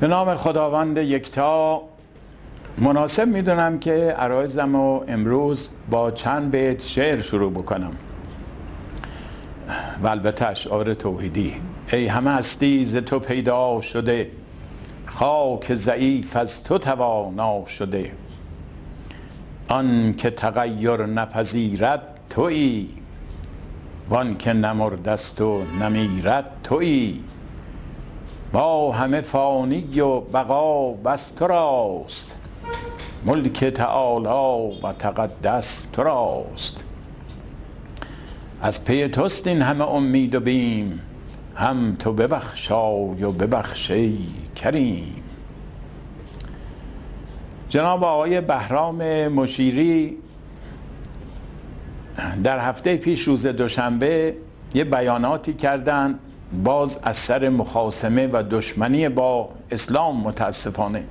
به نام خداوند یکتا. مناسب میدونم که عرایزم رو امروز با چند بیت شعر شروع بکنم و البته اشعار توحیدی. ای همه هستی ز تو پیدا شده، خاک ضعیف از تو توانا شده. آن که تغییر نپذیرد تویی، وان که نمردست و نمیرد تویی. ما همه فانی و بقا بس تو راست، ملک تعالی و تقدس تو راست. از پی توست این همه امید و بیم، هم تو ببخشای و ببخشی کریم. جناب آقای بهرام مشیری در هفته پیش روز دوشنبه یه بیاناتی کردند، باز از سر مخاصمه و دشمنی با اسلام. متاسفانه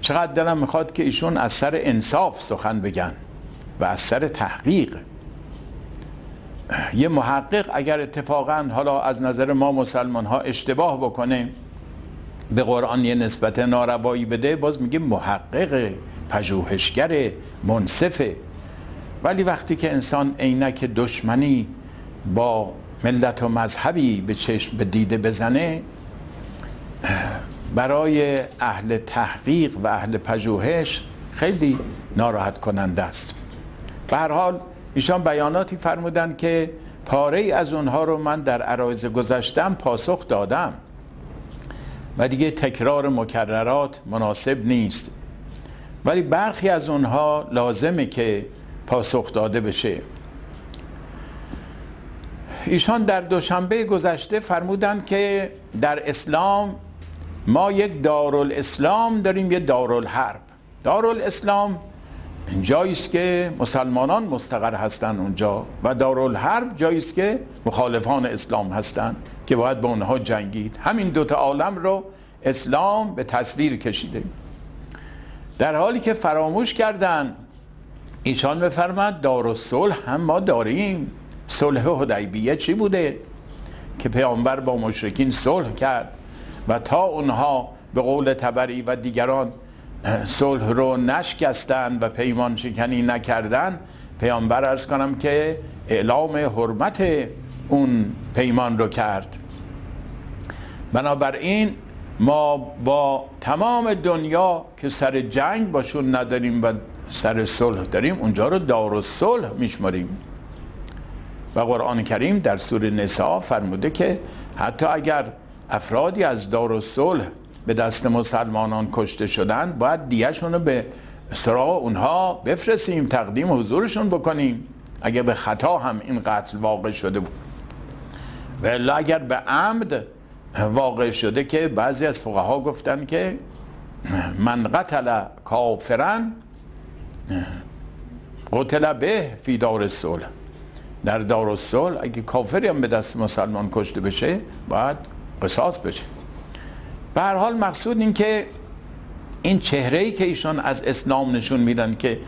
چقدر دلم میخواد که ایشون از سر انصاف سخن بگن و از سر تحقیق. یه محقق اگر اتفاقا حالا از نظر ما مسلمان ها اشتباه بکنه، به قرآن یه نسبت ناروایی بده، باز میگه محقق، پژوهشگر، منصفه. ولی وقتی که انسان عینک دشمنی با ملت و مذهبی به چشم به دیده بزنه، برای اهل تحقیق و اهل پژوهش خیلی ناراحت کننده است. به هر حال ایشان بیاناتی فرمودن که پاره ای از اونها رو من در عرایض گذشتم پاسخ دادم و دیگه تکرار مکررات مناسب نیست، ولی برخی از اونها لازمه که پاسخ داده بشه. ایشان در دوشنبه گذشته فرمودن که در اسلام ما یک دارالاسلام داریم، یک دارالحرب. دارالاسلام جایی است که مسلمانان مستقر هستند اونجا، و دارالحرب جایی است که مخالفان اسلام هستند که باید با اونها جنگید. همین دوتا عالم رو اسلام به تصویر کشیده، در حالی که فراموش کردن ایشان بفرماد دارالصلح هم ما داریم. صلح حدیبیه چی بوده؟ که پیامبر با مشرکین صلح کرد و تا اونها به قول طبری و دیگران صلح رو نشکستن و پیمان شکنی نکردن، پیامبر عرض کنم که اعلام حرمت اون پیمان رو کرد. بنابراین ما با تمام دنیا که سر جنگ باشون نداریم و سر صلح داریم، اونجا رو دارالصلح میشماریم. و قرآن کریم در سوره نساء فرموده که حتی اگر افرادی از دارالصلح به دست مسلمانان کشته شدن، باید دیهشون رو به سراغ اونها بفرستیم، تقدیم حضورشون بکنیم اگر به خطا هم این قتل واقع شده بود. و الا اگر به عمد واقع شده، که بعضی از فقها گفتن که من قتل کافرا قتل به فی دار الصلح. در دارالصلح اگه کافری هم به دست مسلمان کشته بشه باید قصاص بشه. به هر حال مقصود این که این چهره‌ای که ایشان از اسلام نشون میدن که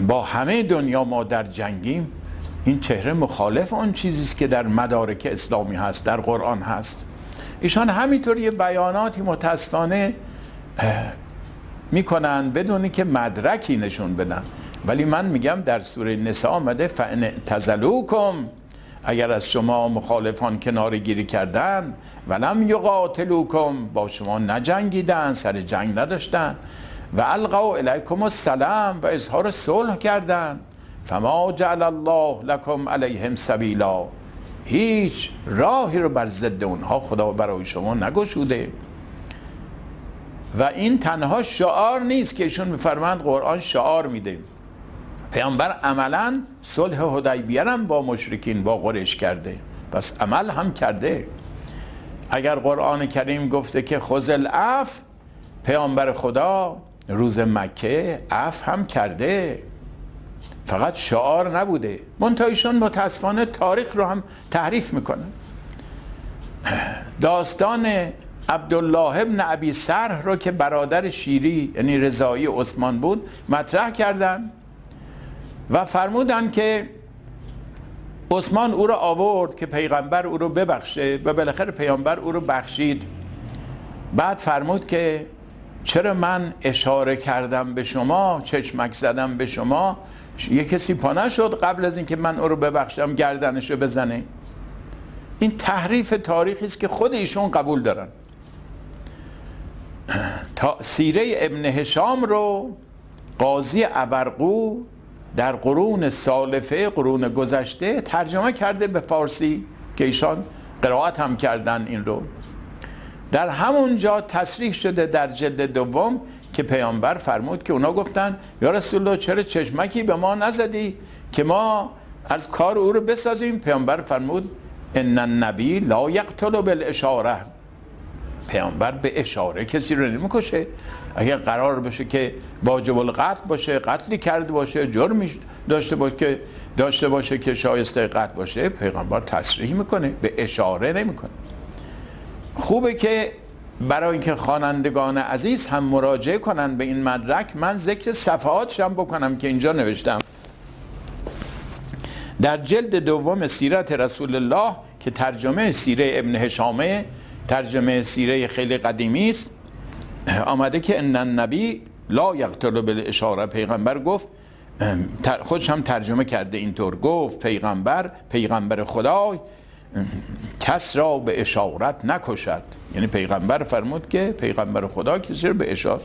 با همه دنیا ما در جنگیم، این چهره مخالف آن چیزیست که در مدارک اسلامی هست، در قرآن هست. ایشان همینطور یه بیاناتی متاسفانه میکنن بدونی که مدرکی نشون بدن. ولی من میگم در سوره نساء آمده فان اعتزلوکم، اگر از شما مخالفان کناره گیری کردن، ولم یقاتلوکم، با شما نجنگیدن، سر جنگ نداشتن، و القوا الیکم السلام، و اظهار صلح کردن، فما جعل الله لکم علیهم سبیلا، هیچ راهی رو بر ضد اونها خدا برای شما نگشوده. و این تنها شعار نیست که ایشون میفرمایند قرآن شعار میده. پیامبر عملا صلح حدیبیه هم با مشرکین با قریش کرده، پس عمل هم کرده. اگر قرآن کریم گفته که خذ العفو، پیامبر خدا روز مکه عفو هم کرده، فقط شعار نبوده. منتها ایشون متاسفانه تاریخ رو هم تحریف میکنن. داستان عبدالله ابن ابی سرح رو که برادر شیری یعنی رضایی عثمان بود مطرح کردن و فرمودن که عثمان او را آورد که پیغمبر او رو ببخشه، و بالاخره پیامبر او رو بخشید. بعد فرمود که چرا من اشاره کردم به شما، چشمک زدم به شما، یه کسی پا نشد قبل از اینکه من او رو ببخشم گردنشو بزنه؟ این تحریف تاریخی است که خود ایشون قبول دارن. سیره ابن هشام رو قاضی ابرقو در قرون سالفه، قرون گذشته، ترجمه کرده به فارسی که ایشان قرائت هم کردن این رو. در همونجا تصریح شده در جلد دوم که پیامبر فرمود که اونا گفتن یا رسول الله چرا چشمکی به ما نزدی که ما از کار او رو بسازیم؟ پیامبر فرمود ان النبی لا یقتل بالاشاره، پیامبر به اشاره کسی رو نمیکشه. اگر قرار بشه که واجب القتل باشه، قتلی کرده باشه، جرمی داشته باشه که شایسته قتل باشه، پیغمبر تصریح میکنه، به اشاره نمیکنه. خوبه که برای اینکه خوانندگان عزیز هم مراجعه کنن به این مدرک، من ذکر صفحاتش هم بکنم که اینجا نوشتم. در جلد دوم سیرت رسول الله که ترجمه سیره ابن هشامه، ترجمه سیره خیلی قدیمی است، آمده که ان النبی لا یقتل بالاشاره، پیغمبر گفت، خودش هم ترجمه کرده اینطور، گفت پیغمبر خدای کس را به اشارت نکشد. یعنی پیغمبر فرمود که پیغمبر خدا کسی را به اشاره.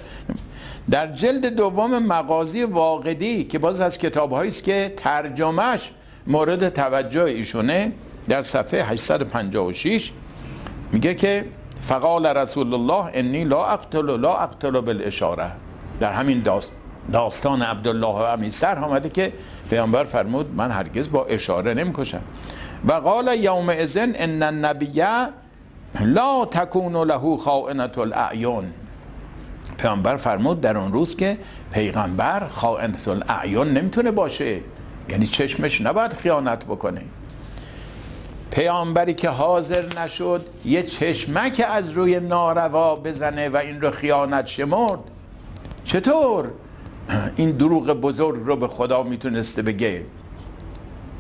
در جلد دوم مغازی واقدی که باز از کتاب‌هایی است که ترجمهش مورد توجه ایشونه، در صفحه 856 میگه که فقال رسول الله انی لا اقتل بالاشاره. در همین داستان عبدالله و امیسر آمده که پیامبر فرمود من هرگز با اشاره نمیکشم. و قال یومئذ ان النبی لا تکون له خائنة الاعین، پیامبر فرمود در اون روز که پیغمبر خائنة الاعین نمیتونه باشه، یعنی چشمش نباید خیانت بکنه. پیامبری که حاضر نشد یه چشمک از روی ناروا بزنه و این رو خیانت شمرد، چطور این دروغ بزرگ رو به خدا میتونسته بگه؟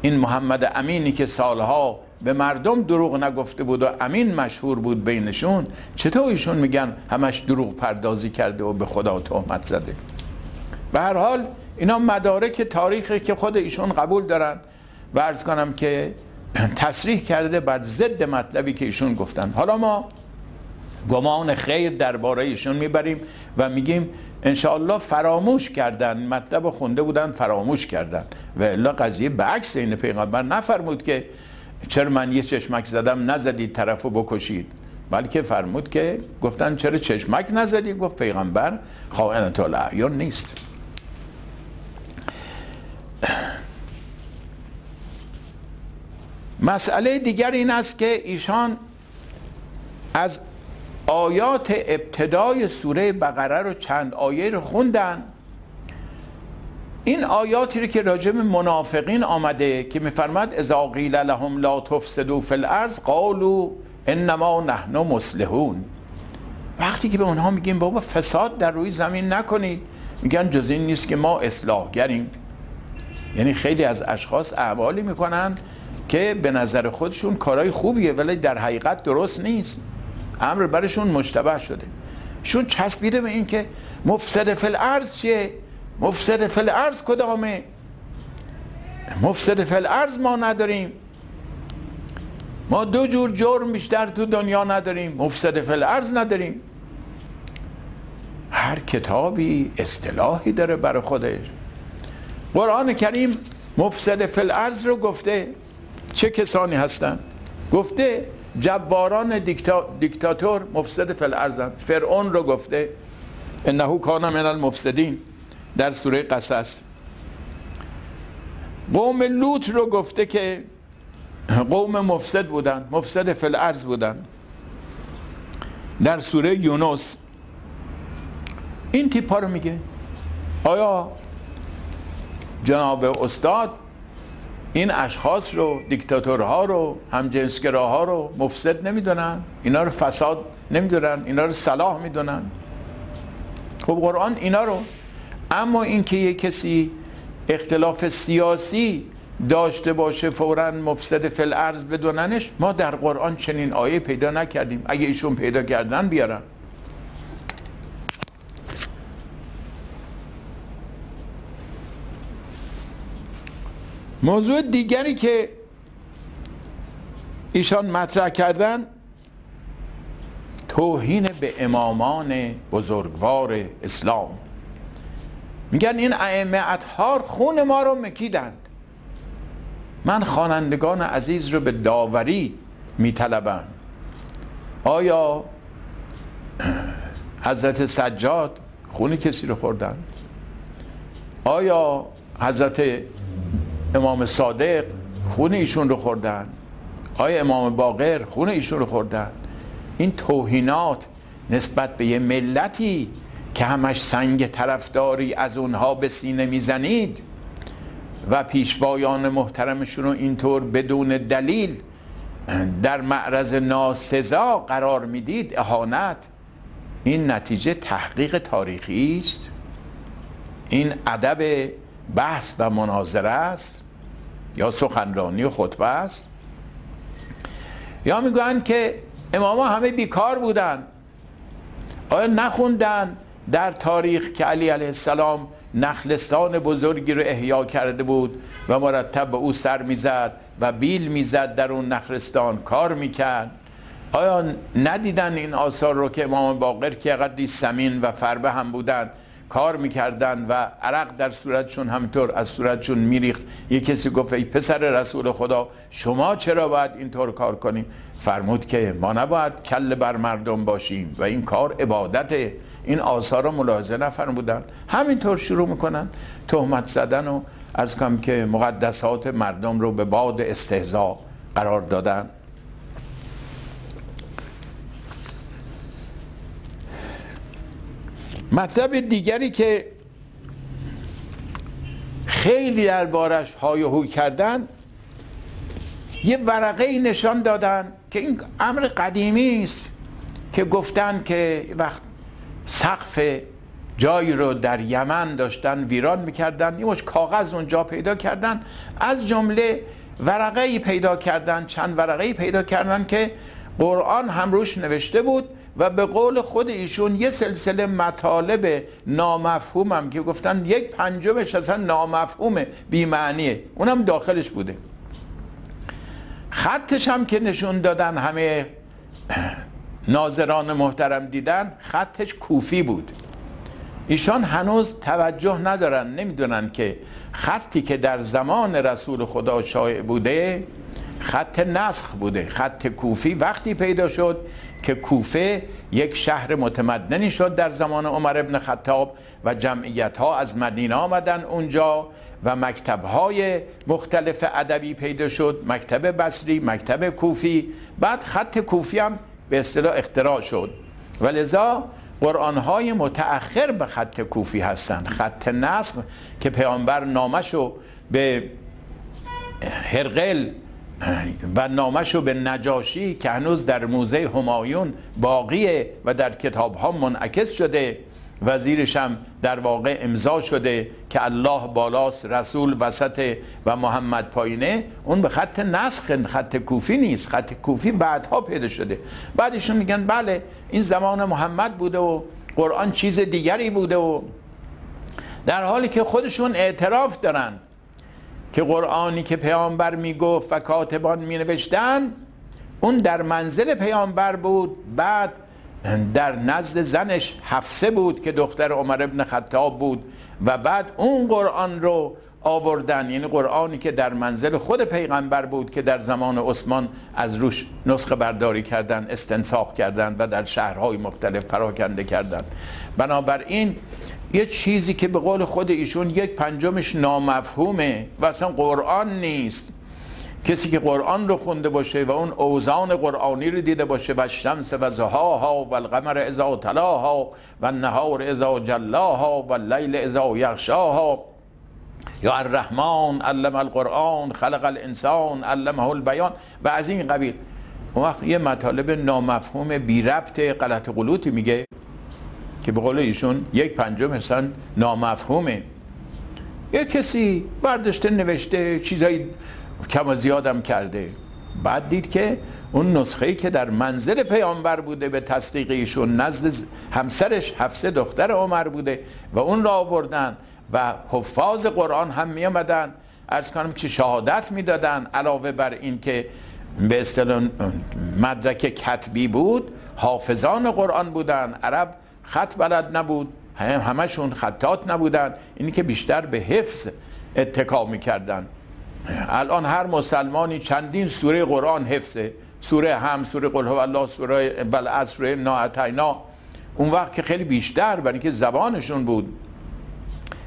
این محمد امینی که سالها به مردم دروغ نگفته بود و امین مشهور بود بینشون، چطور ایشون میگن همش دروغ پردازی کرده و به خدا تهمت زده؟ به هر حال اینا مدارک تاریخی که خود ایشون قبول دارن و عرض کنم که تصریح کرده بر ضد مطلبی که ایشون گفتن. حالا ما گمان خیر درباره ایشون میبریم و میگیم انشاءالله فراموش کردن، مطلب خونده بودن فراموش کردن، و الا قضیه به عکس اینه. پیغمبر نفرمود که چرا من یه چشمک زدم نزدید طرفو بکشید، بلکه فرمود که گفتن چرا چشمک نزدید؟ گفت پیغمبر خائنة الاعین نیست. مسئله دیگر این است که ایشان از آیات ابتدای سوره بقره رو چند آیه رو خوندن. این آیاتی رو که راجع به منافقین آمده که میفرماد اذا قیل لهم لا تفسدوا فی الارض قالوا انما نحن مصلحون، وقتی که به اونها میگیم بابا فساد در روی زمین نکنید، میگن جز این نیست که ما اصلاحگریم. یعنی خیلی از اشخاص اعمالی میکنن که به نظر خودشون کارهای خوبیه ولی در حقیقت درست نیست، امر برشون مشتبه شده. شون چسبیده به این که مفسد فی الارض چیه؟ مفسد فی الارض کدامه؟ مفسد فی الارض ما نداریم، ما دو جور جرم بیشتر تو دنیا نداریم، مفسد فی الارض نداریم. هر کتابی اصطلاحی داره برای خودش. قرآن کریم مفسد فی الارض رو گفته چه کسانی هستن؟ گفته جباران دیکتاتور مفسد فی الارض. فرعون رو گفته انه کان من المفسدین در سوره قصص. قوم لوط رو گفته که قوم مفسد بودن، مفسد فی الارض بودن در سوره یونس. این تیپا رو میگه. آیا جناب استاد این اشخاص رو، دیکتاتورها رو، همجنسگراها رو مفسد نمیدونن؟ اینا رو فساد نمیدونن؟ اینا رو صلاح میدونن؟ خب قرآن اینا رو. اما اینکه یک کسی اختلاف سیاسی داشته باشه فوراً مفسد فی الارض بدوننش، ما در قرآن چنین آیه پیدا نکردیم. اگه ایشون پیدا کردن بیارن. موضوع دیگری که ایشان مطرح کردن توهین به امامان بزرگوار اسلام. میگن این ائمه اطهار خون ما رو مکیدند. من خوانندگان عزیز رو به داوری میطلبم. آیا حضرت سجاد خون کسی رو خوردن؟ آیا حضرت امام صادق خون ایشون رو خوردن؟ آیا امام باقر خون ایشون رو خوردن؟ این توهینات نسبت به یه ملتی که همش سنگ طرفداری از اونها به سینه میزنید و پیشوایان محترمشون رو اینطور بدون دلیل در معرض ناسزا قرار میدید، اهانت، این نتیجه تحقیق تاریخی است؟ این ادب بحث و مناظره است یا سخنرانی و خطبه است؟ یا میگویند که اماما همه بیکار بودن؟ آیا نخوندن در تاریخ که علی علیه السلام نخلستان بزرگی رو احیا کرده بود و مرتب به او سر میزد و بیل میزد در اون نخلستان کار میکرد؟ آیا ندیدن این آثار رو که امام باقر که قدری سمین و فربه هم بودن کار میکردن و عرق در صورتشون همطور از صورتشون میریخت؟ یک کسی گفت ای پسر رسول خدا شما چرا باید اینطور کار کنیم؟ فرمود که ما نباید کله بر مردم باشیم و این کار عبادته. این آثار رو ملاحظه نفرمودن، همینطور شروع میکنن تهمت زدن و عرض کنم که مقدسات مردم رو به باد استهزاء قرار دادن. مطلب دیگری که خیلی دربارش های و هوی کردن، یه ورقه نشان دادن که این امر قدیمی است که گفتن که وقت سقف جایی رو در یمن داشتن ویران میکردن، یه مش کاغذ اونجا پیدا کردن، از جمله ورقه‌ای پیدا کردن، چند ورقه‌ای پیدا کردن که قرآن هم روش نوشته بود و به قول خود ایشون یه سلسله مطالب نامفهوم هم که گفتن 1/5 اصلا نامفهومه، بی‌معنیه، اونم داخلش بوده. خطش هم که نشون دادن همه ناظران محترم دیدن، خطش کوفی بود. ایشان هنوز توجه ندارن، نمیدونن که خطی که در زمان رسول خدا شایع بوده خط نسخ بوده. خط کوفی وقتی پیدا شد که کوفه یک شهر متمدنی شد در زمان عمر ابن خطاب و جمعیت ها از مدینه آمدن اونجا و مکتب های مختلف ادبی پیدا شد، مکتب بصری، مکتب کوفی، بعد خط کوفی هم به اصطلاح اختراع شد و لذا قرآن های متأخر به خط کوفی هستند. خط نسخ که پیامبر نامشو به هرقل و نامشو به نجاشی که هنوز در موزه همایون باقیه و در کتاب ها منعکس شده، وزیرش هم در واقع امضا شده که الله بالاست رسول وسط و محمد پایینه، اون به خط نسخ، خط کوفی نیست. خط کوفی بعدها پیدا شده. بعدشون میگن بله این زمان محمد بوده و قرآن چیز دیگری بوده، و در حالی که خودشون اعتراف دارن که قرآنی که پیامبر میگفت و کاتبان مینوشتن اون در منزل پیامبر بود، بعد در نزد زنش حفصه بود که دختر عمر ابن خطاب بود و بعد اون قرآن رو آوردن، یعنی قرآنی که در منزل خود پیغمبر بود که در زمان عثمان از روش نسخه برداری کردن، استنساخ کردن و در شهرهای مختلف پراکنده کردن. بنابراین یه چیزی که به قول خود ایشون 1/5 نامفهومه و اصلا قرآن نیست. کسی که قرآن رو خونده باشه و اون اوزان قرآنی رو دیده باشه و الشمس و ضحاها و القمر اذا تلاها و النهار اذا جلاها و اللیل اذا یغشاها یا الرحمن علم القرآن خلق الانسان علمه البیان و از این قبیل، اون وقت یه مطالب نامفهوم بی ربط غلط غلوطی میگه که به قول ایشون 1/5 مثلا نامفهومه. یه کسی برداشته نوشته چیزایی کم و زیادم کرده، بعد دید که اون نسخه‌ای که در منزل پیامبر بوده به تصدیق ایشون نزد همسرش حفصه دختر عمر بوده و اون را آوردن و حفاظ قرآن هم می آمدن عرض کنم که شهادت میدادن. علاوه بر این که به اصطلاح مدرک کتبی بود، حافظان قرآن بودن. عرب خط بلد نبود، همشون خطات نبودن، اینی که بیشتر به حفظ اتکا میکردن. الان هر مسلمانی چندین سوره قرآن حفظه، سوره هم، سوره قل هو الله، سوره والعصر، سوره انا اعطینا. اون وقت که خیلی بیشتر، برای اینکه زبانشون بود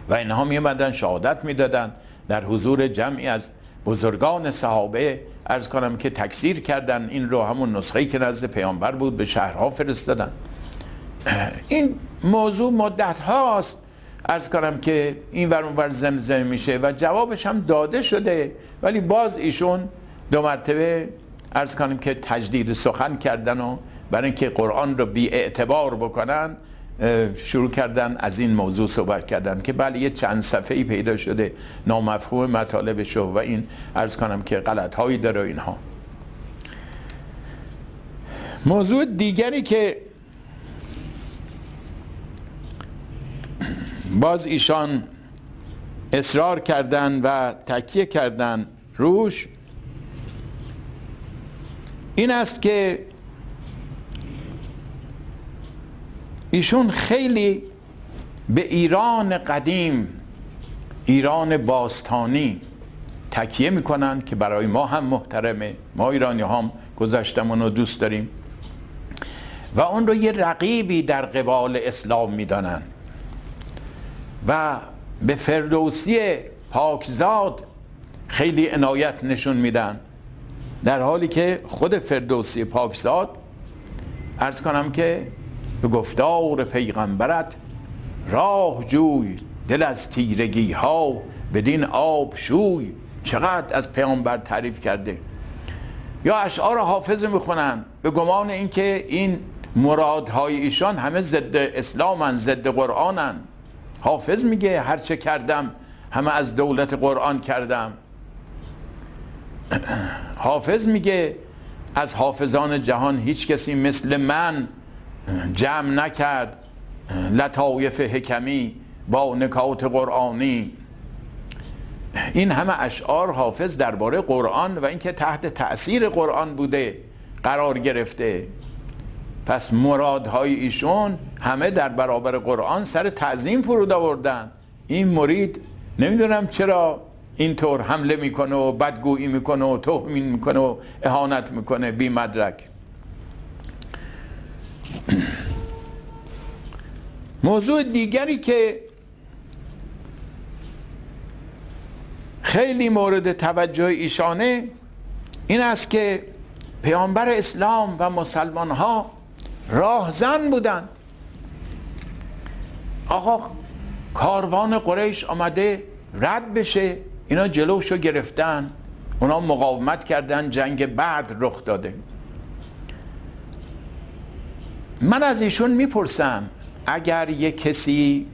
و اینها میومدن شهادت میدادن در حضور جمعی از بزرگان صحابه. عرض کنم که تکثیر کردن این رو، همون نسخه‌ای که نزد پیامبر بود به شهرها فرستادن. این موضوع مدت هاست عرض کنم که این ور اون ور زمزمه میشه و جوابش هم داده شده، ولی باز ایشون 2 مرتبه عرض کنم که تجدید سخن کردن و برای اینکه قرآن رو بی اعتبار بکنن شروع کردن از این موضوع صحبت کردن که بله یه چند صفحه‌ای پیدا شده نامفهوم مطالبش و این عرض کنم که غلط‌هایی داره و اینها. موضوع دیگری که باز ایشان اصرار کردن و تکیه کردن روش این است که ایشون خیلی به ایران قدیم، ایران باستانی تکیه میکنن که برای ما هم محترمه، ما ایرانی هم گذشتمون رو دوست داریم و اون رو یه رقیبی در قبال اسلام میدانن و به فردوسی پاکزاد خیلی عنایت نشون میدن، در حالی که خود فردوسی پاکزاد عرض کنم که به گفتار پیغمبرت راه جوی، دل از تیرگی ها بدین آب شوی. چقدر از پیامبر تعریف کرده. یا اشعار حافظ میخونن به گمان اینکه این مرادهای ایشان همه ضد اسلامن، ضد قرآنن. حافظ میگه هرچه کردم همه از دولت قرآن کردم. حافظ میگه از حافظان جهان هیچ کسی مثل من جمع نکرد لطایف حکمی با نکات قرآنی. این همه اشعار حافظ درباره قرآن و اینکه تحت تأثیر قرآن بوده قرار گرفته. پس مرادهای ایشون همه در برابر قرآن سر تعظیم فرود آوردن. این مرید نمیدونم چرا اینطور حمله میکنه و بدگویی میکنه و توهین میکنه و اهانت میکنه بی مدرک. موضوع دیگری که خیلی مورد توجه ایشانه این است که پیامبر اسلام و مسلمان ها راهزن بودن. آقا کاروان قریش آمده رد بشه، اینا جلوشو گرفتن، اونا مقاومت کردن، جنگ بدر رخ داده. من از ایشون میپرسم اگر یک کسی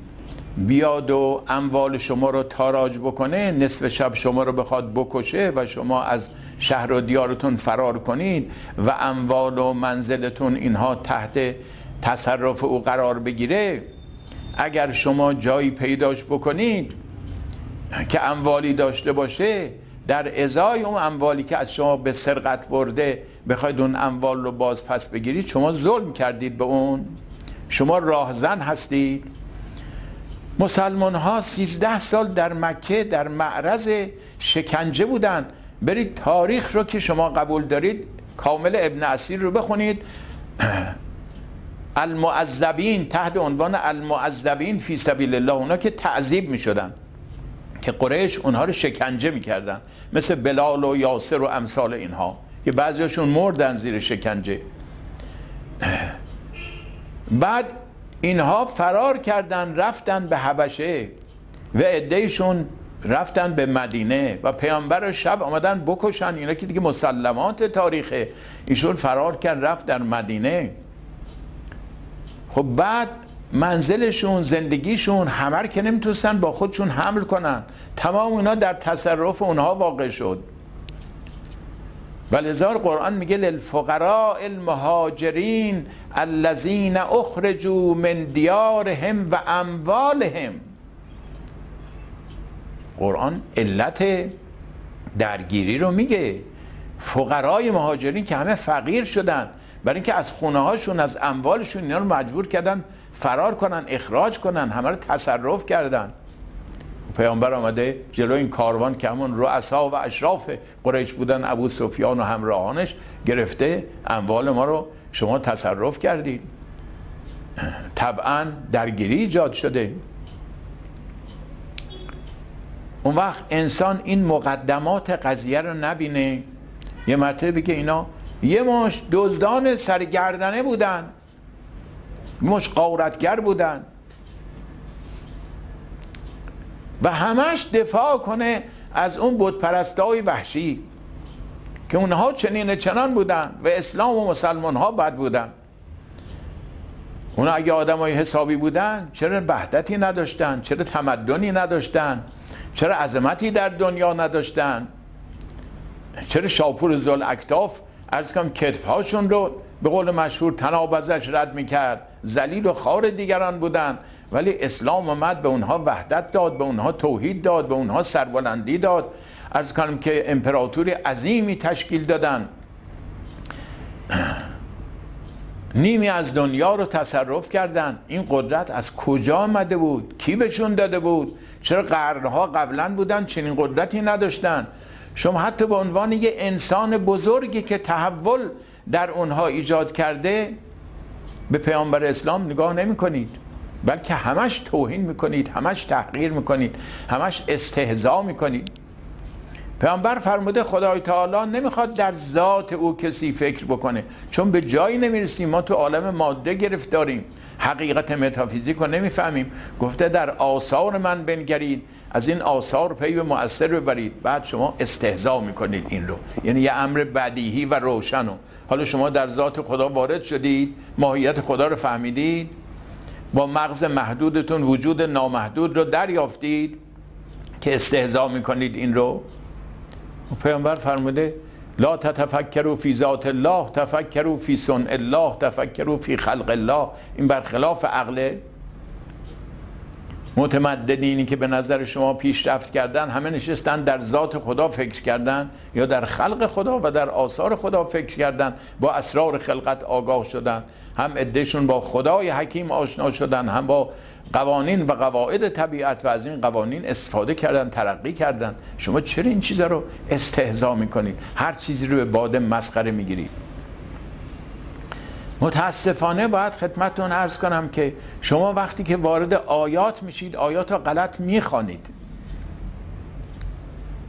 بیاد و اموال شما رو تاراج بکنه، نصف شب شما رو بخواد بکشه و شما از شهر و دیارتون فرار کنید و اموال و منزلتون اینها تحت تصرف او قرار بگیره، اگر شما جایی پیداش بکنید که اموالی داشته باشه، در ازای اون اموالی که از شما به سرقت برده بخواید اون اموال رو باز پس بگیرید، شما ظلم کردید به اون، شما راهزن هستید. مسلمان ها 13 سال در مکه در معرض شکنجه بودن. برید تاریخ رو که شما قبول دارید، کامل ابن اسیر رو بخونید، المعذبین، تحت عنوان المعذبین فی سبیل الله، اونا که تعذیب می شدن که قریش اونها رو شکنجه می کردن، مثل بلال و یاسر و امثال اینها که بعضیشون مردن زیر شکنجه. بعد اینها فرار کردن رفتن به حبشه و عده‌شون رفتن به مدینه و پیامبر رو شب آمدن بکشن. اینا که دیگه مسلمات تاریخه. ایشون فرار کرد رفت در مدینه. خب بعد منزلشون، زندگیشون همه که نمیتونستن با خودشون حمل کنن، تمام اینا در تصرف اونها واقع شد. ولذا قرآن میگه للفقراء المهاجرین الذین اخرجوا من دیارهم و اموالهم. قرآن علت درگیری رو میگه. فقرای مهاجرین که همه فقیر شدن برای اینکه از خونه هاشون، از اموالشون اینا رو مجبور کردن فرار کنن، اخراج کنن، همه رو تصرف کردن. پیامبر آمده جلو این کاروان که همون رؤسا و اشراف قریش بودن، ابو سفیان و همراهانش، گرفته اموال ما رو شما تصرف کردید. طبعا درگیری ایجاد شده. اون وقت انسان این مقدمات قضیه رو نبینه، یه مرتبه بگه اینا یه مش دزدان سرگردنه بودن، مش غارتگر بودن و همش دفاع کنه از اون بتپرستای وحشی که اونها چنین چنان بودن و اسلام و مسلمان ها بد بودن. اونا اگه آدمای حسابی بودن چرا وحدتی نداشتن؟ چرا تمدنی نداشتن؟ چرا عظمتی در دنیا نداشتن؟ چرا شاپور ذوالاکتاف عرض کنم کتفهاشون رو به قول مشهور تنابزش رد میکرد، ذلیل و خوار دیگران بودن، ولی اسلام اومد به اونها وحدت داد، به اونها توحید داد، به اونها سربلندی داد. عرض کنم که امپراتوری عظیمی تشکیل دادن، نیمی از دنیا رو تصرف کردن. این قدرت از کجا آمده بود؟ کی بهشون داده بود؟ چرا قرنها قبلا بودن چنین قدرتی نداشتن؟ شما حتی به عنوان یه انسان بزرگی که تحول در اونها ایجاد کرده به پیامبر اسلام نگاه نمی کنید، بلکه همش توهین میکنید، همش تحقیر میکنید، همش استهزا میکنید. پیامبر فرموده خدای تعالی نمیخواد در ذات او کسی فکر بکنه، چون به جایی نمیرسیم. ما تو عالم ماده گرفتاریم، حقیقت متافیزیک رو نمیفهمیم. گفته در آثار من بنگرید، از این آثار پی به مؤثر ببرید. بعد شما استهزا میکنید این رو، یعنی یه امر بدیهی و روشنو. حالا شما در ذات خدا وارد شدید، ماهیت خدا رو فهمیدید، با مغز محدودتون وجود نامحدود رو دریافتید که استهزا میکنید این رو. پیامبر فرموده لا تتفکروا فی ذات الله، تفکروا فی صنع الله، تفکروا فی خلق الله. این برخلاف عقل. متمدنینی که به نظر شما پیشرفت کردن همه نشستن در ذات خدا فکر کردن یا در خلق خدا و در آثار خدا فکر کردن، با اسرار خلقت آگاه شدن. هم عدهشون با خدای حکیم آشنا شدن، هم با قوانین و قواعد طبیعت و از این قوانین استفاده کردن، ترقی کردن. شما چرا این چیزا رو استهزا میکنید؟ هر چیزی رو به باد مسخره میگیرید. متاسفانه باید خدمتتون عرض کنم که شما وقتی که وارد آیات میشید آیات رو غلط میخوانید.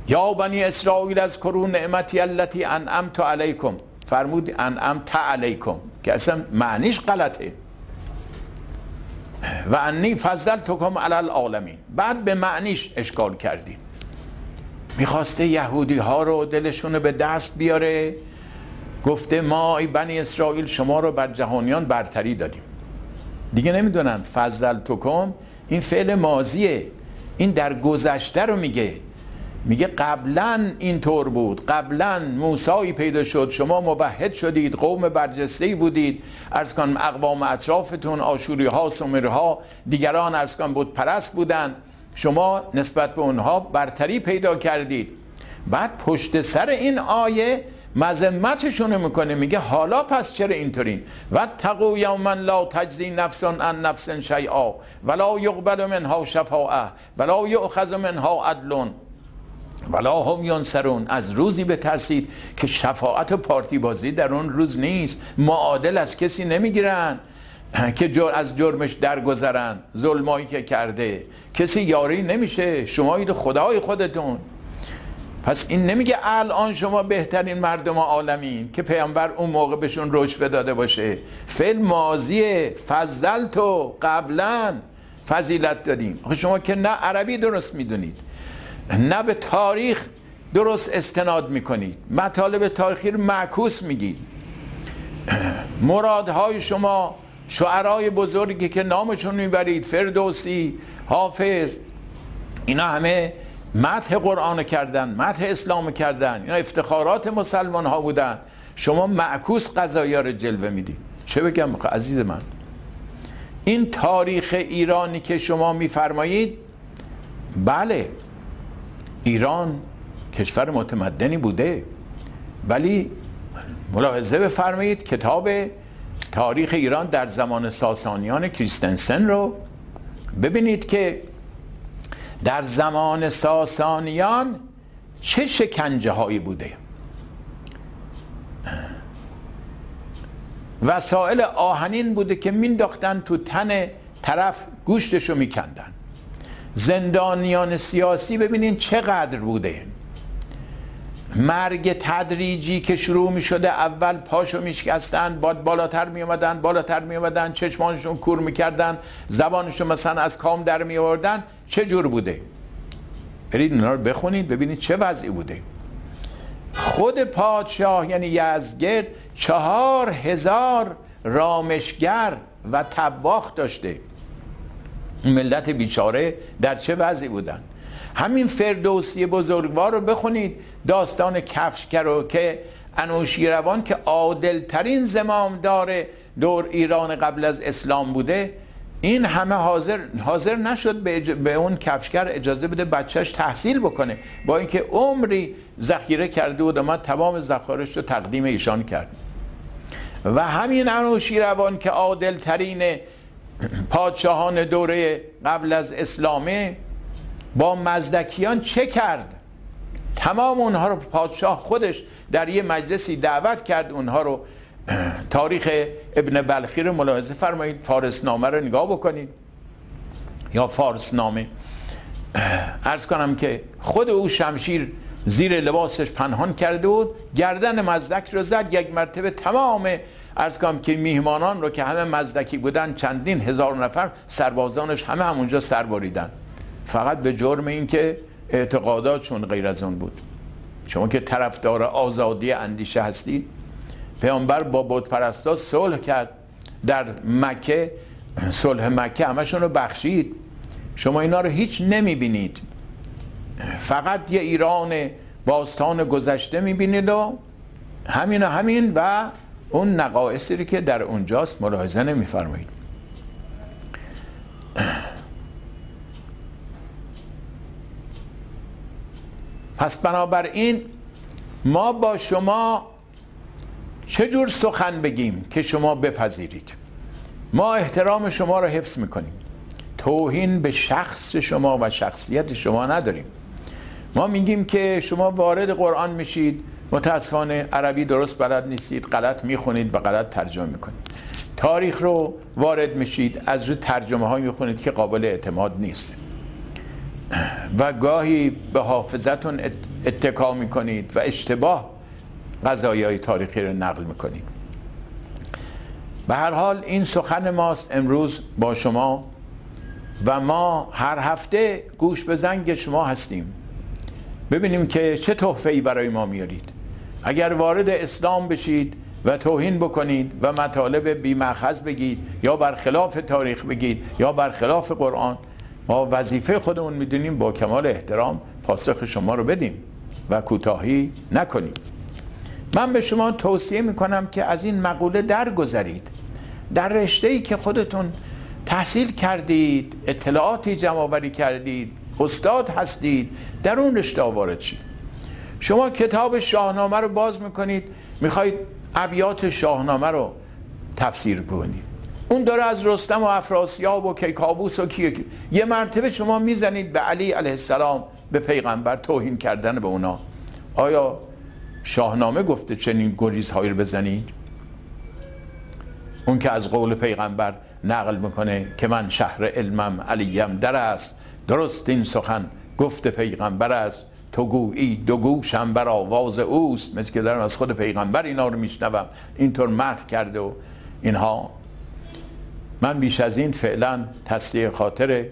یا بنی اسرائیل اذکروا نعمتی التی انعمت علیکم، فرمود انعمت علیکم که اصلا معنیش غلطه. و انی فضلتکم علی العالمین، بعد به معنیش اشکال کردید. میخواسته یهودی ها رو دلشون رو به دست بیاره، گفته ما ای بنی اسرائیل شما رو بر جهانیان برتری دادیم. دیگه نمیدونن فضلتکم این فعل ماضیه، این در گذشته رو میگه قبلا اینطور بود، قبلا موسی پیدا شد، شما موحد شدید، قوم برجسته‌ای بودید، عرض کنم اقوام اطرافتون آشوری ها، سومری ها، دیگران عرض کنم بت پرست بودن، شما نسبت به اونها برتری پیدا کردید. بعد پشت سر این آیه مذمتشون میکنه، میگه حالا پس چرا اینطورین؟ واتقوا یوما لا تجزی نفس عن نفس شیئا ولا یقبل منها شفاعه ولا یؤخذ منها عدل ولا هم ینصرون. از روزی بترسید که شفاعت و پارتی بازی در اون روز نیست، معادل از کسی نمیگیرن که از جرمش درگذرن، ظلمایی که کرده کسی یاری نمیشه، شمایید خدای خودتون. پس این نمیگه الان شما بهترین مردم عالمین که پیامبر اون موقع بهشون رشوه داده باشه، فعل ماضیه. فضلتو، قبلا فضیلت دادیم. شما که نه عربی درست میدونید نه به تاریخ درست استناد میکنید، مطالب تاریخی رو معکوس میگید. مرادهای شما شعرای بزرگی که نامشون میبرید، فردوسی، حافظ، اینا همه مدح قرآن کردن، مدح اسلام کردن، اینا افتخارات مسلمان ها بودن. شما معکوس قضایا رو جلوه میدید. چه بگم عزیز من؟ این تاریخ ایرانی که شما میفرمایید، بله ایران کشور متمدنی بوده، ولی ملاحظه بفرمایید کتاب تاریخ ایران در زمان ساسانیان کریستنسن رو ببینید که در زمان ساسانیان چه شکنجه هایی بوده. وسایل آهنین بوده که مینداختن تو تن طرف، گوشتشو میکندن. زندانیان سیاسی ببینین چقدر بوده. مرگ تدریجی که شروع می شده، اول پاشو میشکستن، بعد بالاتر می اومدن، چشمانشون کور میکردن، زبانشون مثلا از کام در می آوردن. چه جور بوده؟ برید اینا رو بخونید ببینید چه وضعی بوده. خود پادشاه یعنی یزدگرد 4000 رامشگر و طباخ داشته. ملت بیچاره در چه وضعی بودن. همین فردوسی بزرگوار رو بخونید، داستان کفشگر رو که انوشیروان که عادل ترین زمامدار دور ایران قبل از اسلام بوده، این همه حاضر نشد به اون کفشگر اجازه بده بچهش تحصیل بکنه، با اینکه عمری ذخیره کرده بود، اومد تمام ذخایرش رو تقدیم ایشان کرد. و همین انوشیروان که عادل ترین پادشاهان دوره قبل از اسلامه، با مزدکیان چه کرد؟ تمام اونها رو پادشاه خودش در یه مجلسی دعوت کرد. اونها رو تاریخ ابن بلخی رو ملاحظه فرمایید، فارسنامه رو نگاه بکنید یا فارسنامه. عرض کنم که خود او شمشیر زیر لباسش پنهان کرده بود، گردن مزدک رو زد. یک مرتبه تمام عرض کنم که میهمانان رو که همه مزدکی بودن، چندین هزار نفر سربازانش همه همونجا سر بریدن، فقط به جرم این که اعتقاداتشون غیر از اون بود. شما که طرفدار آزادی اندیشه هستید، پیامبر با بت پرستا صلح کرد در مکه، صلح مکه همشون رو بخشید. شما اینا رو هیچ نمیبینید، فقط یه ایران باستان گذشته میبینید و همین و اون نقایصی که در اونجاست ملاحظه نمیفرمایید. پس بنابراین ما با شما چجور سخن بگیم که شما بپذیرید؟ ما احترام شما رو حفظ میکنیم، توهین به شخص شما و شخصیت شما نداریم. ما میگیم که شما وارد قرآن میشید، متاسفانه عربی درست بلد نیستید، غلط میخونید و غلط ترجمه میکنید. تاریخ رو وارد میشید، از رو ترجمه های میخونید که قابل اعتماد نیست و گاهی به حافظتون اتکا میکنید و اشتباه قضایای تاریخی رو نقل میکنید. به هر حال این سخن ماست امروز با شما و ما هر هفته گوش به زنگ شما هستیم، ببینیم که چه تحفه‌ای برای ما میارید. اگر وارد اسلام بشید و توهین بکنید و مطالب بی‌مأخذ بگید یا برخلاف تاریخ بگید یا برخلاف قرآن، ما وظیفه خودمون میدونیم با کمال احترام پاسخ شما رو بدیم و کوتاهی نکنیم. من به شما توصیه میکنم که از این مقوله درگذرید. در رشته‌ای که خودتون تحصیل کردید، اطلاعاتی جمع آوری کردید، استاد هستید، در اون رشته وارد شید. شما کتاب شاهنامه رو باز میکنید، میخواید ابیات شاهنامه رو تفسیر کنید، اون داره از رستم و افراسیاب و کیکاووس و یه مرتبه شما میزنید به علی علیه السلام، به پیغمبر، توهین کردن به اونا. آیا شاهنامه گفته چنین گریزهایی رو بزنید؟ اون که از قول پیغمبر نقل میکنه که من شهر علمم علیم در است، درست این سخن گفت پیغمبر است، تو گویی دو گوشم بر آواز اوست. مثل که دارم از خود پیغمبر اینا رو میشنوم، اینطور مدح کرده و اینها. من بیش از این فعلا تصدیق خاطر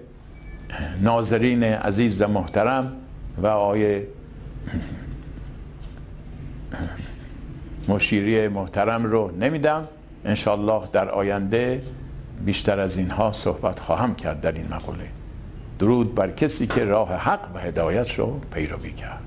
ناظرین عزیز و محترم و آقای مشیری محترم رو نمیدم. انشالله در آینده بیشتر از اینها صحبت خواهم کرد در این مقوله. درود بر کسی که راه حق و هدایت رو پیروی کرد.